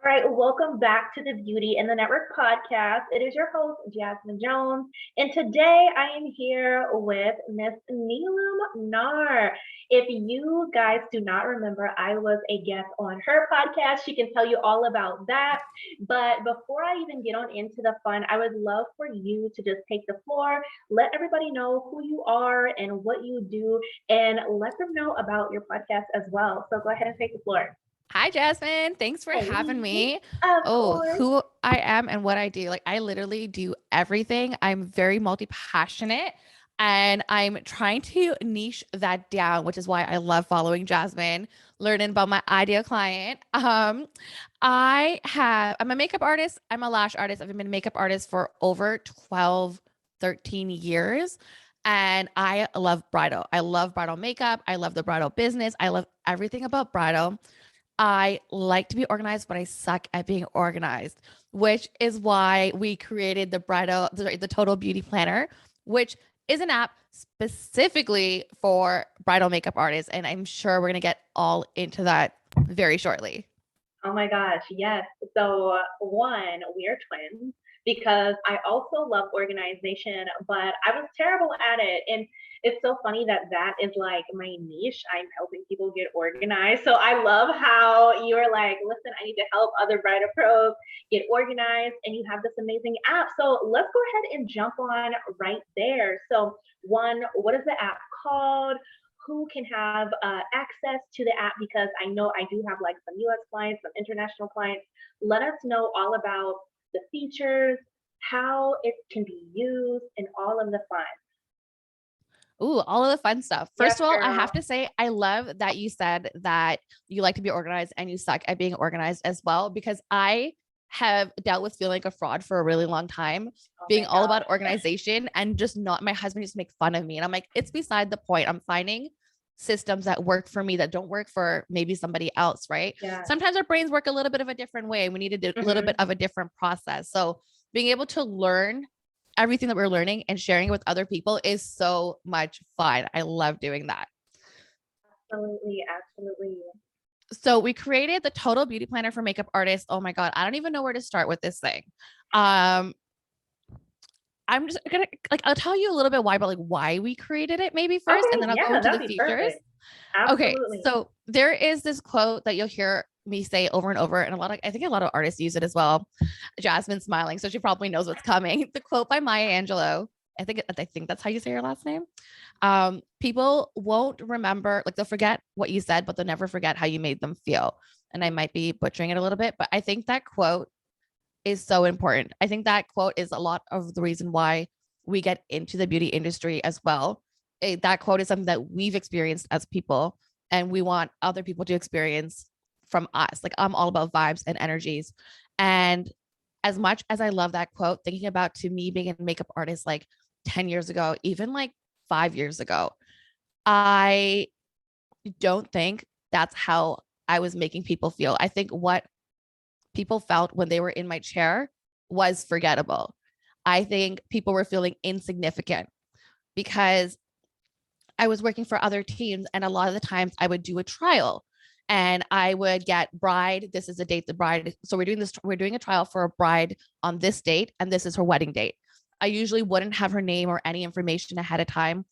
right, welcome back to the Beauty in the Network podcast. It is your host, Jasmine Jones, and today I am here with Miss Neelam Nar. If you guys do not remember, I was a guest on her podcast. She can tell you all about that. But before I even get on into the fun, I would love for you to just take the floor, let everybody know who you are and what you do, and let them know about your podcast as well. So go ahead and take the floor. Hi, Jasmine. Thanks for Hey, having me. of Oh, course. who I am and what I do. Like, I literally do everything. I'm very multi passionate and I'm trying to niche that down, which is why I love following Jasmine, learning about my ideal client. I'm a makeup artist, I'm a lash artist. I've been a makeup artist for over 12, 13 years. And I love bridal. I love bridal makeup. I love the bridal business. I love everything about bridal. I like to be organized, but I suck at being organized, which is why we created the Total Beauty Planner, which is an app specifically for bridal makeup artists. And I'm sure we're going to get all into that very shortly. Oh my gosh, yes. So, one, we are twins because I also love organization, but I was terrible at it. And it's so funny that that is like my niche. I'm helping people get organized. So, I love how you're like, listen, I need to help other brighter pros get organized. And you have this amazing app. So, let's go ahead and jump on right there. So, one, what is the app called? Who can have access to the app, because I know I do have like some US clients, some international clients. Let us know all about the features, how it can be used, and all of the fun. Ooh, all of the fun stuff. Yes, First of all, I girl. have to say, I love that you said that you like to be organized and you suck at being organized as well, because I have dealt with feeling like a fraud for a really long time, Oh being my all about God. organization and just not, my husband used to make fun of me. And I'm like, it's beside the point. I'm finding systems that work for me that don't work for maybe somebody else, right? Yeah. Sometimes our brains work a little bit of a different way and we need a little bit Hmm. of a different process. So being able to learn everything that we're learning and sharing it with other people is so much fun. I love doing that. Absolutely. Absolutely. So we created the Total Beauty Planner for makeup artists. Oh my God, I don't even know where to start with this thing. Um, I'm just gonna like I'll tell you a little bit why, but like why we created it maybe first, and Okay. then I'll go Yeah, into that'd the be features. perfect. Okay, Absolutely. so there is this quote that you'll hear me say over and over, and I think a lot of artists use it as well. Jasmine's smiling, so she probably knows what's coming. The quote by Maya Angelou. I think that's how you say your last name. People won't remember, like they'll forget what you said, but they'll never forget how you made them feel. And I might be butchering it a little bit, but I think that quote is so important. I think that quote is a lot of the reason why we get into the beauty industry as well. That quote is something that we've experienced as people, and we want other people to experience from us. Like, I'm all about vibes and energies. And as much as I love that quote, thinking about to me being a makeup artist like 10 years ago, even like 5 years ago, I don't think that's how I was making people feel. I think what people felt when they were in my chair was forgettable. I think people were feeling insignificant because I was working for other teams, and a lot of the times I would do a trial and I would get bride. This is the date the bride. So we're doing a trial for a bride on this date, and this is her wedding date. I usually wouldn't have her name or any information ahead of time.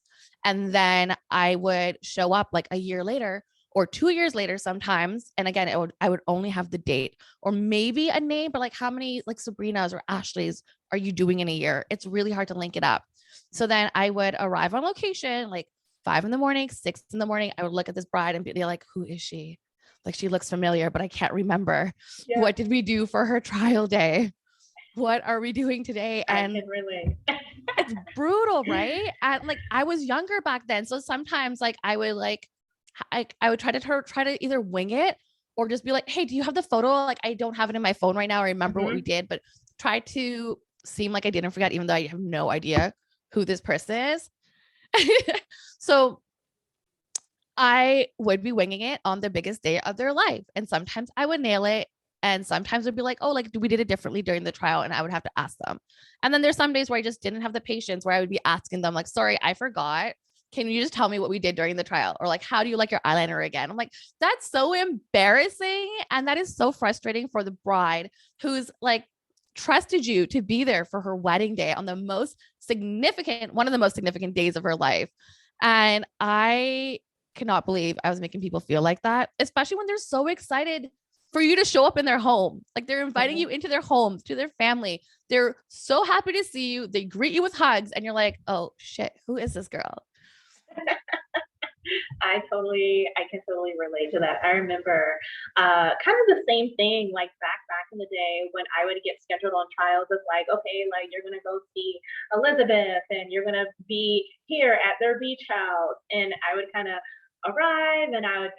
And then I would show up like a year later or 2 years later sometimes. And again, I would only have the date or maybe a name, but like how many like Sabrina's or Ashley's are you doing in a year? It's really hard to link it up. So then I would arrive on location like 5 in the morning, 6 in the morning. I would look at this bride and be like, who is she? Like, she looks familiar, but I can't remember. Yeah, What did we do for her trial day? What are we doing today? I And can relate. it's brutal, right? And like I was younger back then. So sometimes like I would like I would try to either wing it or just be like, hey, do you have the photo? Like, I don't have it in my phone right now. I remember what we Hmm. did, but try to seem like I didn't forget, even though I have no idea who this person is. So I would be winging it on the biggest day of their life. And sometimes I would nail it. And sometimes it'd be like, oh, like we did it differently during the trial. And I would have to ask them. And then there's some days where I just didn't have the patience where I would be asking them, like, sorry, I forgot. can you just tell me what we did during the trial? Or like, how do you like your eyeliner again? I'm like, that's so embarrassing. And that is so frustrating for the bride who's like trusted you to be there for her wedding day on the most significant, one of the most significant days of her life. And I cannot believe I was making people feel like that, especially when they're so excited for you to show up in their home. Like they're inviting you into their homes, to their family. They're so happy to see you. They greet you with hugs and you're like, oh shit, who is this girl? I can totally relate to that. I remember kind of the same thing, like back in the day when I would get scheduled on trials of like, okay, like you're gonna go see Elizabeth and you're gonna be here at their beach house, and I would kind of arrive and I would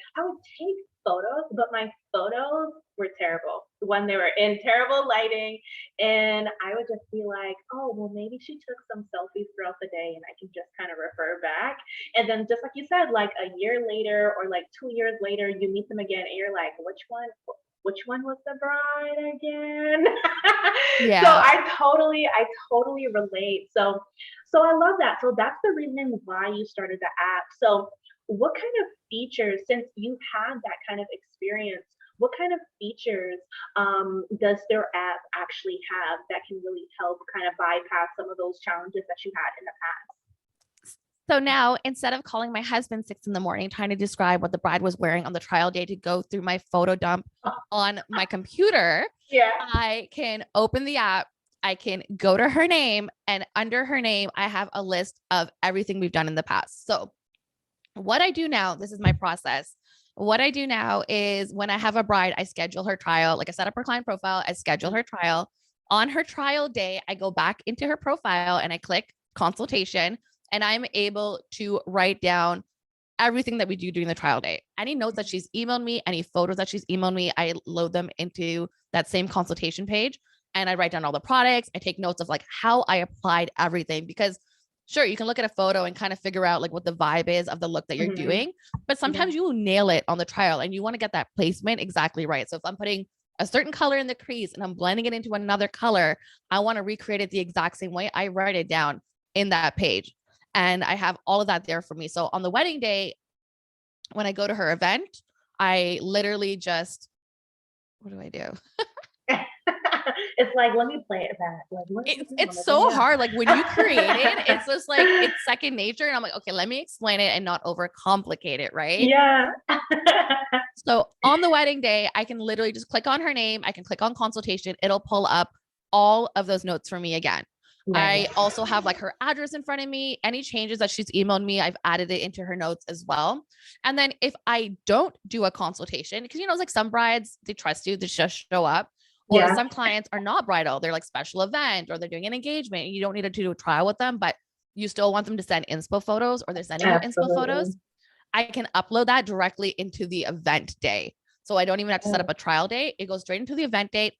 take photos, but my photos were terrible when they were in terrible lighting, and I would just be like, oh well, maybe she took some selfies throughout the day and I can just kind of refer back. And then just like you said, like a year later or like 2 years later, you meet them again and you're like, which one was the bride again? So Yeah. I totally relate. So I love that. So that's the reason why you started the app. So what kind of features, since you had that kind of experience, what kind of features does their app actually have that can really help kind of bypass some of those challenges that you had in the past? So now instead of calling my husband 6 in the morning, trying to describe what the bride was wearing on the trial day to go through my photo dump on my computer, Yeah. I can open the app. I can go to her name, and under her name, I have a list of everything we've done in the past. So what I do now, this is my process. What I do now is when I have a bride, I schedule her trial. Like I set up her client profile, I schedule her trial. On her trial day, I go back into her profile and I click consultation, and I'm able to write down everything that we do during the trial day. Any notes that she's emailed me, any photos that she's emailed me, I load them into that same consultation page and I write down all the products. I take notes of like how I applied everything, because sure, you can look at a photo and kind of figure out like what the vibe is of the look that you're doing, but sometimes you will nail it on the trial and you want to get that placement exactly right. So if I'm putting a certain color in the crease and I'm blending it into another color, I want to recreate it the exact same way. I write it down in that page. And I have all of that there for me. So on the wedding day, when I go to her event, I literally just, what do I do? It's like, let me play it back. Like, it's so hard. Like when you create it, it's just like, it's second nature. And I'm like, okay, let me explain it and not overcomplicate it. Right. Yeah. So on the wedding day, I can literally just click on her name. I can click on consultation. It'll pull up all of those notes for me again. Nice. I also have like her address in front of me. Any changes that she's emailed me, I've added it into her notes as well. And then if I don't do a consultation, because it's like some brides, they trust you to just show up. Or Yeah. some clients are not bridal. They're like special event or they're doing an engagement. And you don't need to do a trial with them, but you still want them to send inspo photos, or they're sending you inspo photos. I can upload that directly into the event day. So I don't even have to set up a trial date. It goes straight into the event date.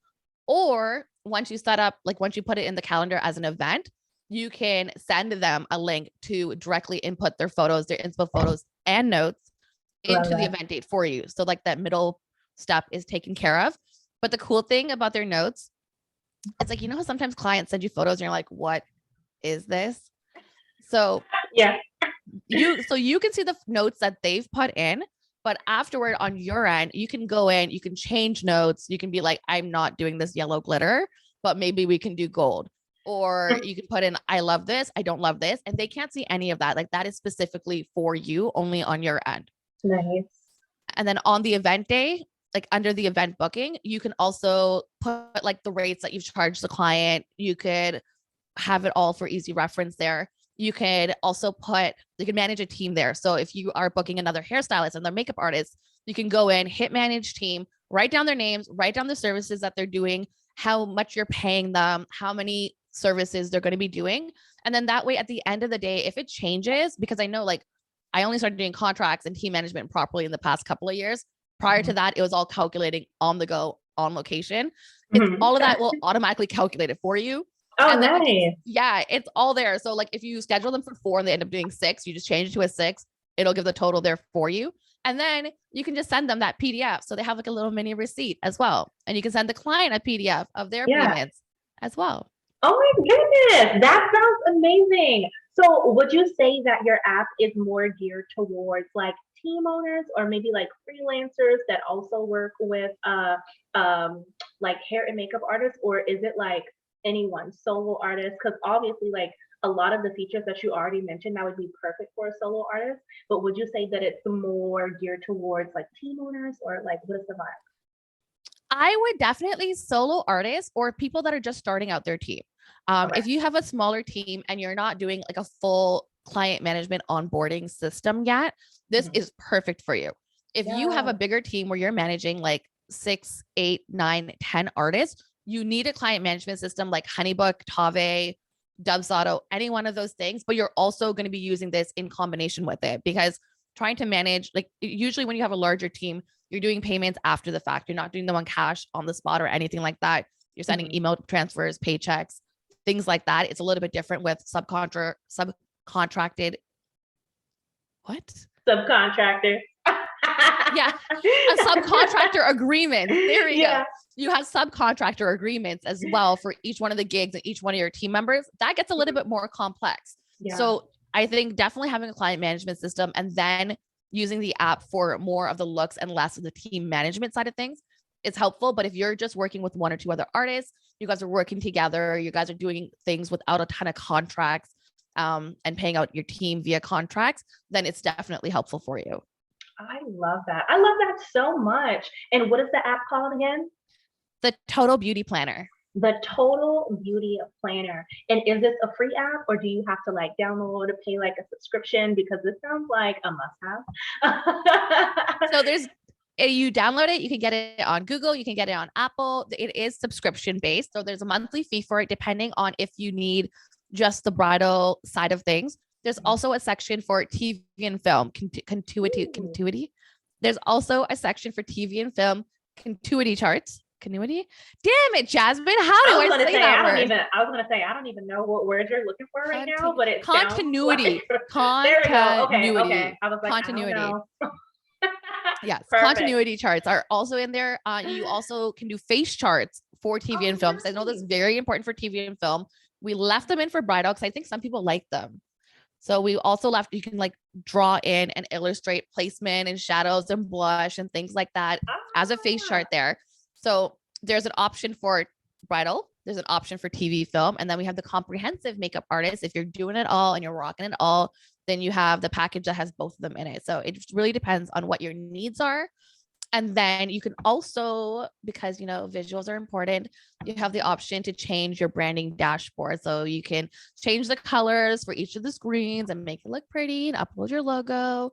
Or once you set up, like once you put it in the calendar as an event, you can send them a link to directly input their photos, their inspo photos and notes into the event date for you. So like that middle step is taken care of. But the cool thing about their notes, it's like, how sometimes clients send you photos and you're like, what is this? So yeah, you can see the notes that they've put in, but afterward on your end, you can go in, you can change notes. You can be like, I'm not doing this yellow glitter, but maybe we can do gold. Or you can put in, I love this, I don't love this. And they can't see any of that. Like that is specifically for you, only on your end. Nice. And then on the event day, like under the event booking, you can also put like the rates that you've charged the client. You could have it all for easy reference there. You could also you can manage a team there. So if you are booking another hairstylist and their makeup artist, you can go in, hit manage team, write down their names, write down the services that they're doing, how much you're paying them, how many services they're going to be doing. And then that way at the end of the day, if it changes, because I know like I only started doing contracts and team management properly in the past couple of years. Prior to that, it was all calculating on the go, on location. All of that will automatically calculate it for you. Oh, and nice. It's all there. So like if you schedule them for 4 and they end up doing 6, you just change it to a 6. It'll give the total there for you. And then you can just send them that PDF. So they have like a little mini receipt as well. And you can send the client a PDF of their payments as well. Oh my goodness. That sounds amazing. So would you say that your app is more geared towards like team owners or maybe like freelancers that also work with um like hair and makeup artists, or is it like anyone, solo artists? Because obviously like a lot of the features that you already mentioned that would be perfect for a solo artist, but would you say that it's more geared towards like team owners, or like what is the vibe? I would definitely solo artists or people that are just starting out their team. Okay. If you have a smaller team and you're not doing like a full client management onboarding system yet, this Mhm. is perfect for you. If you have a Yeah. bigger team where you're managing like 6, 8, 9, 10 artists, you need a client management system like Honeybook, Tave, Dubsado, any one of those things. But you're also going to be using this in combination with it, because trying to manage, like usually when you have a larger team, you're doing payments after the fact. You're not doing them on cash on the spot or anything like that. You're sending Mhm. email transfers, paychecks, things like that. It's a little bit different with subcontracted. What? Subcontractor. Yeah, a subcontractor agreement. There we go. Yeah. You have subcontractor agreements as well for each one of the gigs and each one of your team members. That gets a little bit more complex. Yeah. So I think definitely having a client management system and then using the app for more of the looks and less of the team management side of things is helpful. But if you're just working with one or two other artists, you guys are working together, you guys are doing things without a ton of contracts, and paying out your team via contracts, then it's definitely helpful for you. I love that. I love that so much. And what is the app called again? The Total Beauty Planner. The Total Beauty Planner. And is this a free app, or do you have to like download or pay like a subscription? Because this sounds like a must have. So there's you download it, you can get it on Google, you can get it on Apple. It is subscription based. So there's a monthly fee for it, depending on if you need just the bridal side of things. There's also a section for TV and film Ooh. continuity. There's also a section for TV and film continuity charts. Continuity. Damn it, Jasmine. How do I say that word? I was gonna say I don't even know what word you're looking for right now, but it sounds Continuity. like there we go. Okay, okay. Continuity. I was like, I don't Continuity. know. Yes, Perfect. continuity charts are also in there. You also can do face charts for TV and Oh, film, because I know that's nice. very important for TV and film. We left them in for bridal because I think some people like them. So we also left, you can like draw in and illustrate placement and shadows and blush and things like that as a face Ah, chart there. So there's an option for bridal, there's an option for TV film, and then we have the comprehensive makeup artist. If you're doing it all and you're rocking it all, then you have the package that has both of them in it. So it really depends on what your needs are. And then you can also, because visuals are important, you have the option to change your branding dashboard. So you can change the colors for each of the screens and make it look pretty and upload your logo.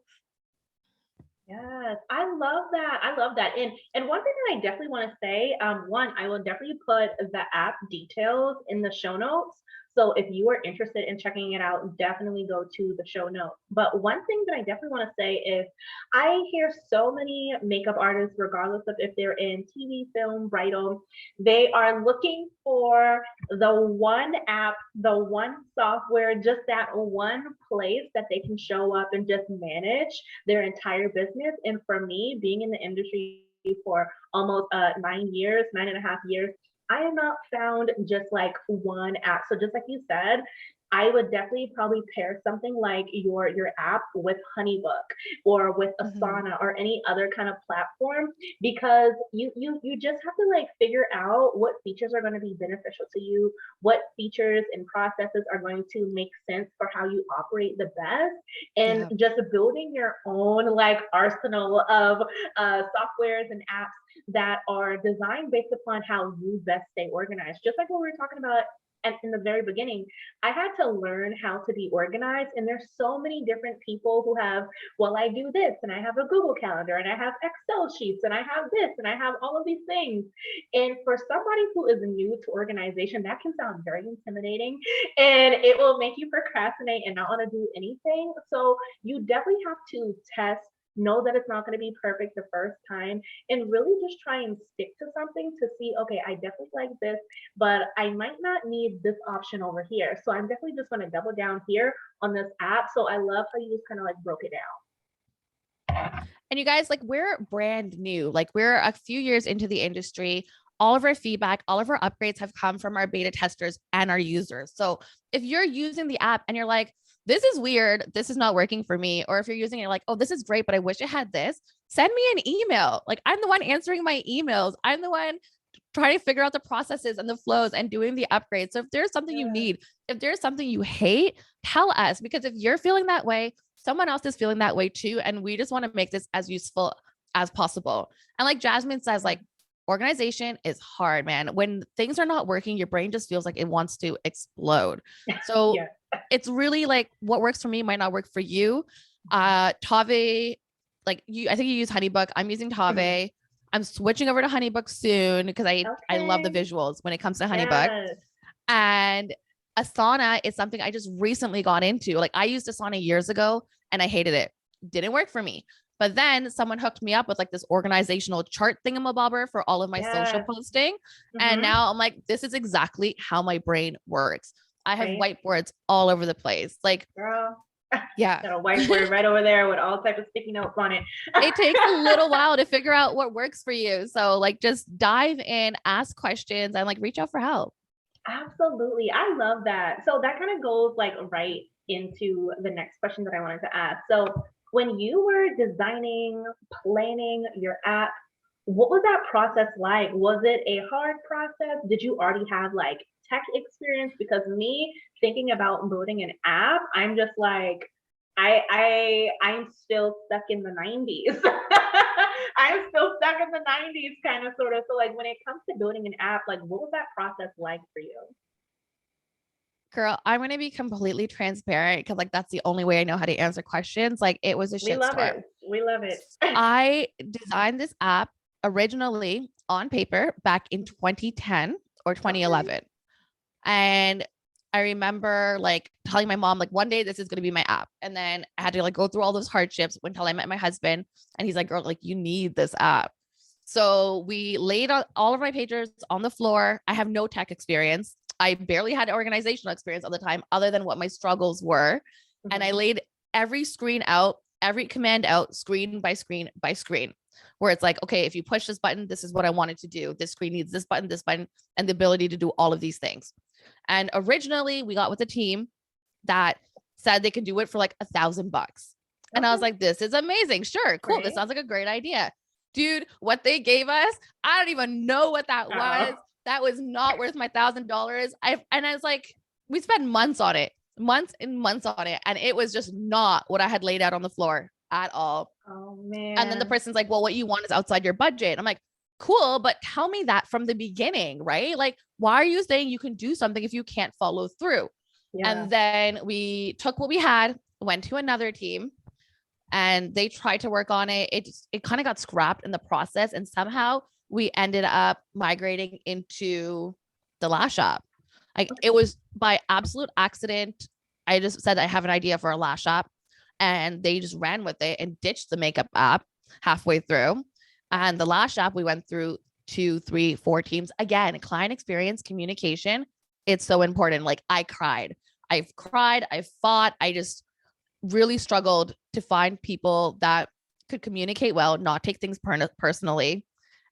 yes, I love that. I love that. And one thing that I definitely want to say, one, I will definitely put the app details in the show notes. So if you are interested in checking it out, definitely go to the show notes. But one thing that I definitely want to say is I hear so many makeup artists, regardless of if they're in TV, film, bridal, they are looking for the one app, the one software, just that one place that they can show up and just manage their entire business. And for me, being in the industry for almost 9 years, 9.5 years, I have not found just like one app. So just like you said, I would definitely probably pair something like your app with Honeybook or with Mhm. Asana or any other kind of platform, because you just have to like figure out what features are going to be beneficial to you, what features and processes are going to make sense for how you operate the best, and Yeah. just building your own like arsenal of softwares and apps that are designed based upon how you best stay organized. Just like what we were talking about in the very beginning, I had to learn how to be organized. And there's so many different people who have, well, I do this and I have a Google Calendar and I have Excel sheets and I have this and I have all of these things. And for somebody who is new to organization, that can sound very intimidating and it will make you procrastinate and not want to do anything. So you definitely have to test, know that it's not going to be perfect the first time, and really just try and stick to something to see, okay, I definitely like this, but I might not need this option over here. So I'm definitely just going to double down here on this app. So I love how you just kind of like broke it down. And you guys, like, we're brand new. Like, we're a few years into the industry. All of our feedback, all of our upgrades have come from our beta testers and our users. So if you're using the app and you're like, this is weird. This is not working for me. Or if you're using it like, oh, this is great, but I wish it had this, send me an email. Like I'm the one answering my emails. I'm the one trying to figure out the processes and the flows and doing the upgrades. So if there's something you Yeah. need, if there's something you hate, tell us, because if you're feeling that way, someone else is feeling that way too. And we just want to make this as useful as possible. And like Jasmine says, like organization is hard, man. When things are not working, your brain just feels like it wants to explode. So Yeah. it's really like what works for me might not work for you. Tave, like you, I think you use Honeybook. I'm using Mhm. Tave. I'm switching over to Honeybook soon because I love the Okay. visuals when it comes to Honeybook. Yes. And Asana is something I just recently got into. Like I used Asana years ago and I hated it. Didn't work for me. But then someone hooked me up with like this organizational chart thingamabobber for all of my social Yes. posting. And Mm-hmm. now I'm like, this is exactly how my brain works. I have Right. whiteboards all over the place. Like, Girl. yeah. Got a whiteboard right over there with all type of sticky notes on it. It takes a little while to figure out what works for you. So like just dive in, ask questions, and like reach out for help. Absolutely. I love that. So that kind of goes like right into the next question that I wanted to ask. So when you were designing, planning your app, what was that process like? Was it a hard process? Did you already have like tech experience? Because me thinking about building an app, I'm just like, I'm still stuck in the 90s. I'm still stuck in the 90s kind of sort of. So like when it comes to building an app, like what was that process like for you? Girl, I'm going to be completely transparent because like that's the only way I know how to answer questions. Like it was a We love shitstorm. it. We love it. I designed this app originally on paper back in 2010 or Okay. 2011. And I remember like telling my mom, like, one day this is going to be my app. And then I had to like go through all those hardships until I met my husband. And he's like, girl, like, you need this app. So we laid out all of my pages on the floor. I have no tech experience. I barely had organizational experience at the time, other than what my struggles were. And I Mhm. laid every screen out, every command out, screen by screen by screen, where it's like, okay, if you push this button, this is what I wanted to do. This screen needs this button, and the ability to do all of these things. And originally we got with a team that said they could do it for like $1,000. And I was Okay. like, this is amazing. Sure, cool. This Right. sounds like a great idea. Dude, what they gave us, I don't even know what that was. Uh-oh. That was not worth my $1,000. I was like, we spent months on it, months and months on it. And it was just not what I had laid out on the floor at all. Oh And then the man. person's like, well, what you want is outside your budget. I'm like, cool, but tell me that from the beginning, right? Like, why are you saying you can do something if you can't follow through? Yeah. And then we took what we had, went to another team, and they tried to work on it. It kind of got scrapped in the process. And somehow we ended up migrating into the lash app. Like it Okay. was by absolute accident. I just said I have an idea for a lash app, and they just ran with it and ditched the makeup app halfway through. And the lash app, we went through 2, 3, 4 teams. Again, client experience, communication. It's so important. Like I cried. I've cried. I've fought. I just really struggled to find people that could communicate well, not take things personally,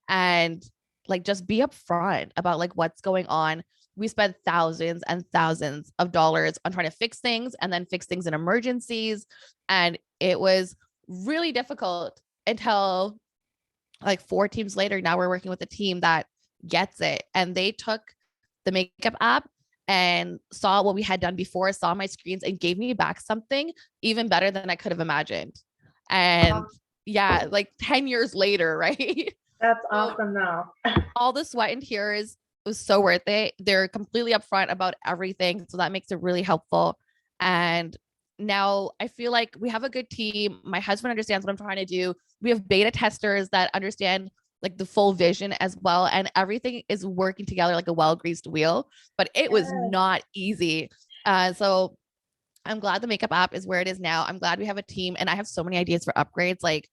and like just be upfront about like what's going on. We spent thousands and thousands of dollars on trying to fix things and then fix things in emergencies. And it was really difficult until like 4 teams later, now we're working with a team that gets it. And they took the makeup app and saw what we had done before, saw my screens, and gave me back something even better than I could have imagined. And yeah, like 10 years later, right? That's So awesome though. all the sweat and tears was so worth it. They're completely upfront about everything. So that makes it really helpful. And now I feel like we have a good team. My husband understands what I'm trying to do. We have beta testers that understand like the full vision as well. And everything is working together like a well-greased wheel, but it was Yes. not easy. So I'm glad the makeup app is where it is now. I'm glad we have a team, and I have so many ideas for upgrades. Like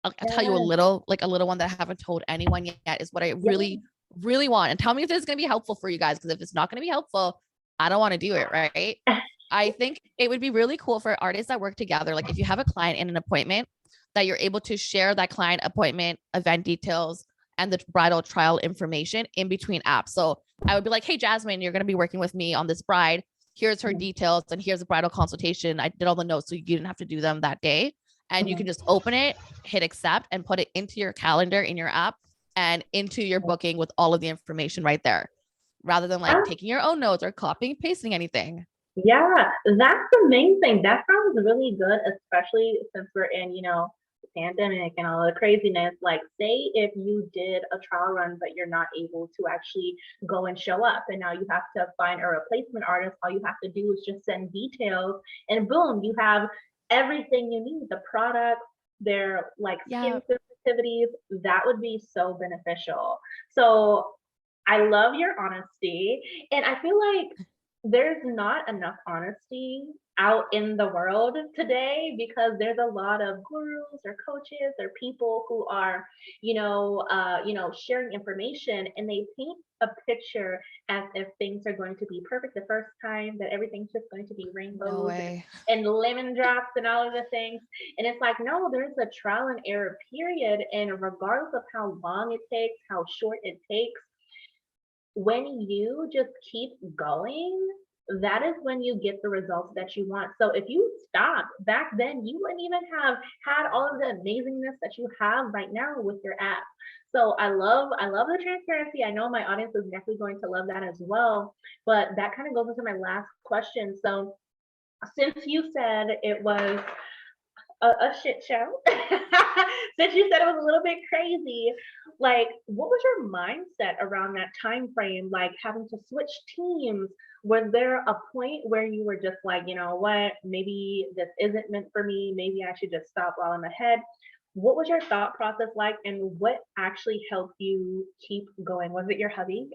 I'll tell you Yes. a little one that I haven't told anyone yet is what I Yeah. really, really want. And tell me if this is going to be helpful for you guys. Because if it's not going to be helpful, I don't want to do it. Right. I think it would be really cool for artists that work together. Like if you have a client in an appointment, that you're able to share that client appointment, event details, and the bridal trial information in between apps. So I would be like, hey, Jasmine, you're going to be working with me on this bride. here's her details and here's a bridal consultation. I did all the notes so you didn't have to do them that day. And you can just open it, hit accept, and put it into your calendar in your app and into your booking with all of the information right there, rather than like taking your own notes or copying and pasting anything. Yeah, that's the main thing. That sounds really good, especially since we're in, the pandemic and all the craziness. Like, say if you did a trial run, but you're not able to actually go and show up, and now you have to find a replacement artist. All you have to do is just send details, and boom, you have everything you need. The products, their like skin sensitivities. That would be so beneficial. So I love your honesty, and I feel like there's not enough honesty out in the world today because there's a lot of gurus or coaches or people who are, sharing information, and they paint a picture as if things are going to be perfect the first time, that everything's just going to be rainbows and lemon drops and all of the things. And it's like, no, there's a trial and error period. And regardless of how long it takes, how short it takes, when you just keep going, that is when you get the results that you want. So if you stopped back then, you wouldn't even have had all of the amazingness that you have right now with your app. So I love the transparency. I know my audience is definitely going to love that as well. But that kind of goes into my last question. So since you said it was a shit show, since you said it was a little bit crazy, like what was your mindset around that time frame, like having to switch teams? Was there a point where you were just like, you know what, maybe this isn't meant for me, maybe I should just stop while I'm ahead? What was your thought process like, and what actually helped you keep going? Was it your hubby?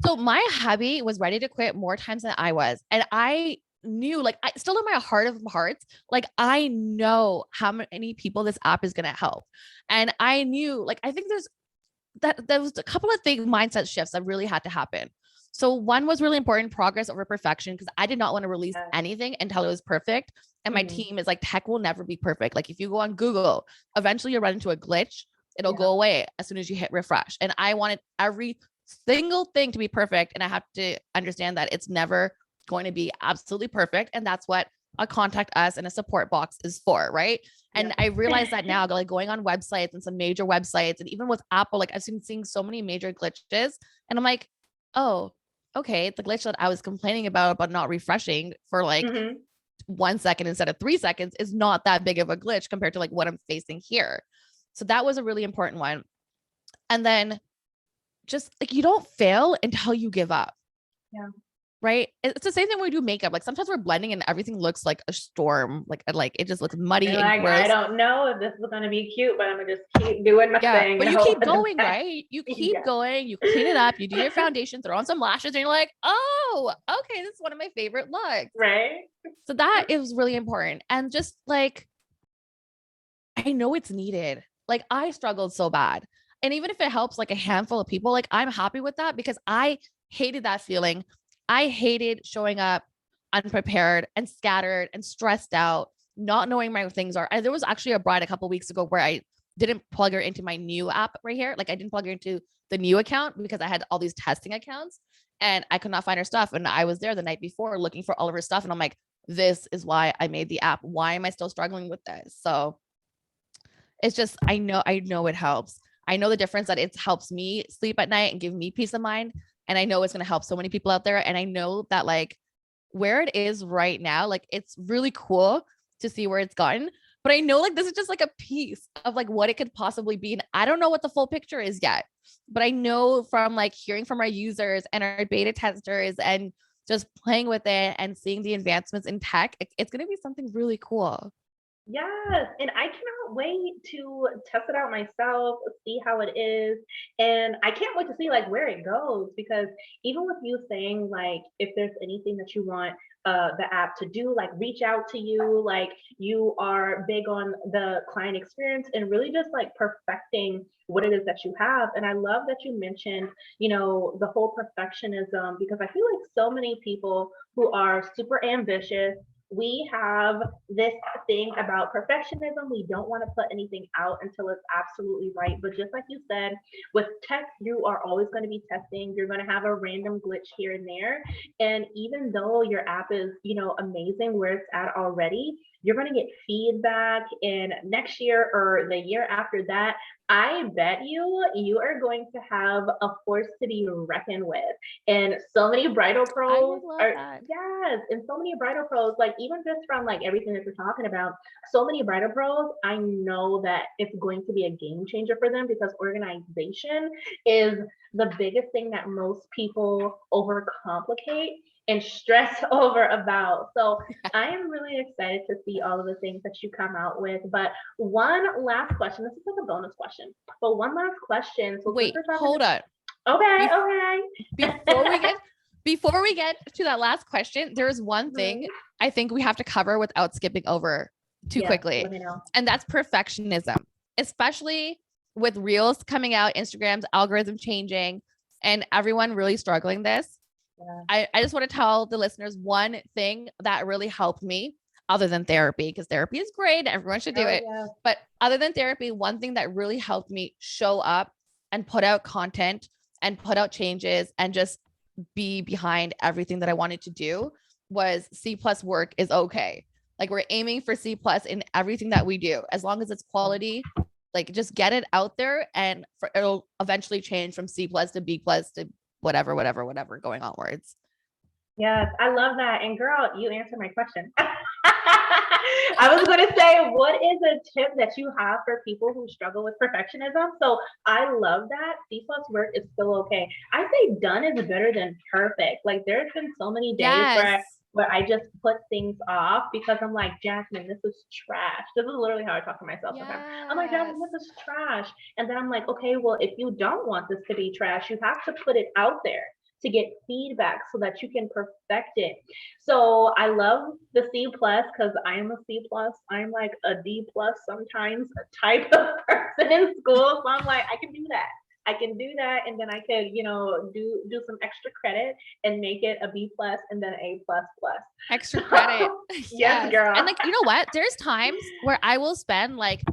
So my hubby was ready to quit more times than I was, and I knew, like, I still in my heart of hearts, like I know how many people this app is going to help. And I knew, like, I think there was a couple of things, mindset shifts that really had to happen. So one was really important, progress over perfection, because I did not want to release anything until it was perfect. And my team is like, tech will never be perfect. Like if you go on Google, eventually you'll run into a glitch. It'll go away as soon as you hit refresh. And I wanted every single thing to be perfect. And I have to understand that it's never going to be absolutely perfect. And that's what a contact us and a support box is for, right? And I realize that now, like going on websites and some major websites, and even with Apple, like I've been seeing so many major glitches, and I'm like, oh, okay, the glitch that I was complaining about not refreshing for like 1 second instead of 3 seconds is not that big of a glitch compared to like what I'm facing here. So that was a really important one. And then just like, you don't fail until you give up. Yeah. Right. It's the same thing when we do makeup. Like sometimes we're blending and everything looks like a storm. Like it just looks muddy and like, gross. I don't know if this is going to be cute, but I'm going to just keep doing my thing. But you keep going, right? You keep going, you clean it up, you do your foundation, throw on some lashes, and you're like, oh, okay, this is one of my favorite looks. Right. So that is really important. And just like, I know it's needed. Like I struggled so bad. And even if it helps like a handful of people, like I'm happy with that because I hated that feeling. I hated showing up unprepared and scattered and stressed out, not knowing where things are. And there was actually a bride a couple weeks ago where I didn't plug her into my new app right here. Like I didn't plug her into the new account because I had all these testing accounts and I could not find her stuff. And I was there the night before looking for all of her stuff. And I'm like, this is why I made the app. Why am I still struggling with this? So it's just, I know it helps. I know the difference that it helps me sleep at night and give me peace of mind. And I know it's going to help so many people out there. And I know that like where it is right now, like it's really cool to see where it's gotten. But I know like this is just like a piece of like what it could possibly be. And I don't know what the full picture is yet. But I know from like hearing from our users and our beta testers and just playing with it and seeing the advancements in tech, it's going to be something really cool. Yes, and I cannot wait to test it out myself, see how it is, and I can't wait to see like where it goes, because even with you saying like if there's anything that you want the app to do, like reach out to you, like you are big on the client experience and really just like perfecting what it is that you have. And I love that you mentioned, the whole perfectionism, because I feel like so many people who are super ambitious, we have this thing about perfectionism. We don't want to put anything out until it's absolutely right. But just like you said, with tech, you are always going to be testing. You're going to have a random glitch here and there. And even though your app is, amazing where it's at already, you're going to get feedback in next year or the year after that. I bet you are going to have a force to be reckoned with. And so many bridal I pros would love are, that. yes, and so many bridal pros, like even just from like everything that you're talking about, so many bridal pros, I know that it's going to be a game changer for them because organization is the biggest thing that most people overcomplicate and stress over about. So I am really excited to see all of the things that you come out with. But one last question. This is like a bonus question. But one last question. So since Wait, we're talking, hold on. okay, Bef- okay. before we get to that last question, there's one thing I think we have to cover without skipping over too quickly. Let me know. And that's perfectionism, especially with reels coming out, Instagram's algorithm changing, and everyone really struggling this. Yeah. I just want to tell the listeners one thing that really helped me other than therapy, because therapy is great. Everyone should do it. Yeah. But other than therapy, one thing that really helped me show up and put out content and put out changes and just be behind everything that I wanted to do was C+ work is okay. Like we're aiming for C+ in everything that we do, as long as it's quality. Like just get it out there, and it'll eventually change from C+ to B+ to whatever going onwards. Yes, I love that. And girl, you answered my question. I was going to say, what is a tip that you have for people who struggle with perfectionism? So I love that. C+ work is still okay. I say done is better than perfect. Like there's been so many days where I just put things off because I'm like, Jasmine, this is trash. This is literally how I talk to myself sometimes. I'm like, Jasmine, this is trash. And then I'm like, okay, well, if you don't want this to be trash, you have to put it out there to get feedback so that you can perfect it. So I love the C+ because I am a C+. I'm like a D+ sometimes type of person in school. So I'm like, I can do that. I can do that, and then I could, do some extra credit and make it a B+ and then A++. Extra credit. Yes, girl. And like, you know what? There's times where I will spend like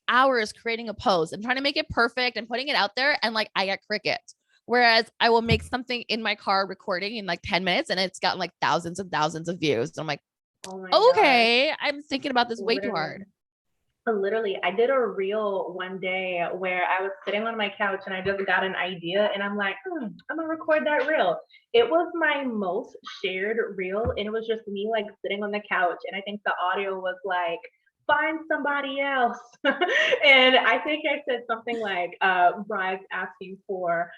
hours creating a post and trying to make it perfect and putting it out there, and like I get crickets. Whereas I will make something in my car recording in like 10 minutes and it's gotten like thousands and thousands of views. And I'm like, okay, I'm thinking about this way too hard. Literally, I did a reel one day where I was sitting on my couch and I just got an idea and I'm like, I'm gonna record that reel. It was my most shared reel and it was just me like sitting on the couch, and I think the audio was like, find somebody else. And I think I said something like, brides asking for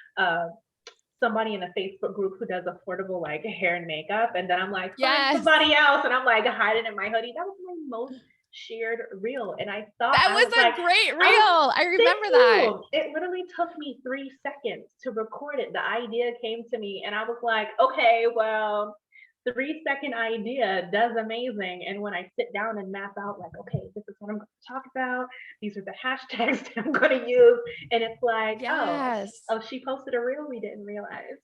somebody in a Facebook group who does affordable like hair and makeup, and then I'm like, find somebody else, and I'm like hiding in my hoodie. That was my most shared reel, and I thought that was a great reel. I remember that. It literally took me 3 seconds to record it. The idea came to me, and I was like, okay, well, 3-second idea does amazing. And when I sit down and map out, like, okay, this is what I'm going to talk about. These are the hashtags that I'm going to use. And it's like, oh, she posted a reel we didn't realize.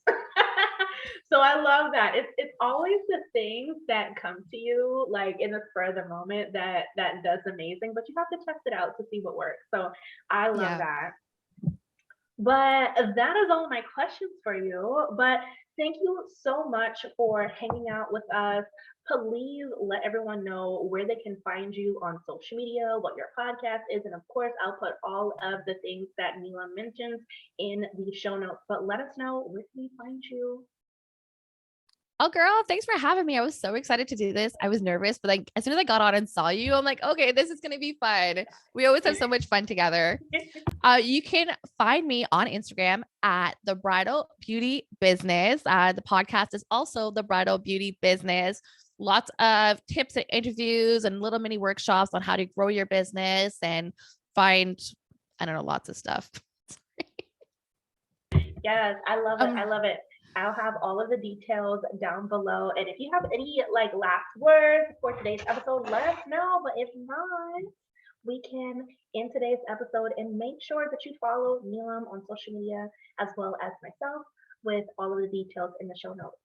So I love that. It's always the things that come to you like in the spur of the moment that does amazing, but you have to test it out to see what works. So I love that. But that is all my questions for you. But thank you so much for hanging out with us. Please let everyone know where they can find you on social media, what your podcast is. And of course, I'll put all of the things that Neelam mentions in the show notes. But let us know where can we find you. Oh, girl, thanks for having me. I was so excited to do this. I was nervous, but like as soon as I got on and saw you, I'm like, okay, this is going to be fun. We always have so much fun together. You can find me on Instagram at the Bridal Beauty Business. The podcast is also the Bridal Beauty Business. Lots of tips and interviews and little mini workshops on how to grow your business and find, I don't know, lots of stuff. Yes, I love it. I love it. I'll have all of the details down below. And if you have any like last words for today's episode, let us know. But if not, we can end today's episode, and make sure that you follow Neelam on social media as well as myself with all of the details in the show notes.